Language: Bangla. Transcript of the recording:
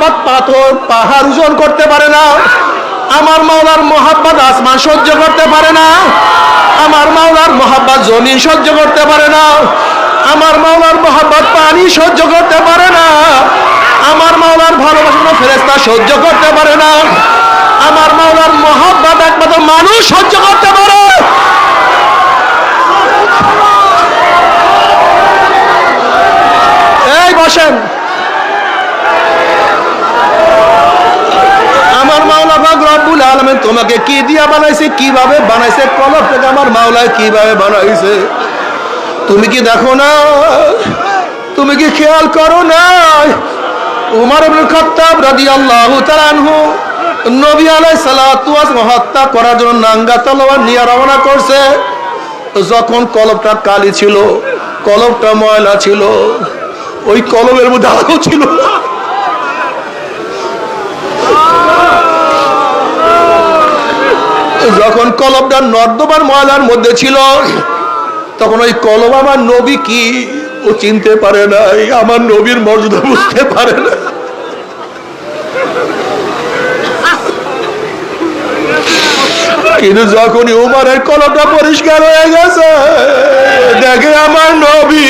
মহব্বত পাথর পাহাড় ওজন করতে পারে না। আমার মাওলার মহব্বত আসমান সহ্য করতে পারে না। আমার মাওলার মহব্বত জমিন সহ্য করতে পারে না। আমার মাওলার মহব্বত পানি সহ্য করতে পারে না। আমার মাওলার ভালোবাসা কোনো ফেরেশতা সহ্য করতে পারে না। আমার মাওলার মহব্বত একমাত্র মানুষ সহ্য করতে পারে। এই বসেন। আমার মাওলা পাক রব্বুল আলামিন তোমাকে কি দিয়া বানাইছে, কিভাবে বানাইছে, কলব থেকে আমার মাওলা কিভাবে বানাইছে তুমি কি দেখো না? তুমি কি খেয়াল করো না? উমর ইবনে খাত্তাব রাদিয়াল্লাহু তাআলা আনহু নবী আলাইহিস সালাতু ওয়াস হত্যা করার জন্য নাঙ্গা তলোয়ার নিয়ে রওনা করছে। যখন কলবটা কালি ছিল, কলবটা ময়লা ছিল, ওই কলবের মধ্যে আলো ছিল। যখন কলবটা নর্দমার ময়লার মধ্যে ছিল, তখন ওই কলব আমার নবী কি ও চিনতে পারে নাই, আমার নবীর মর্যাদা বুঝতে পারে না। কিন্তু যখনই উমরের কলবটা পরিষ্কার হয়ে গেছে, দেখে আমার নবী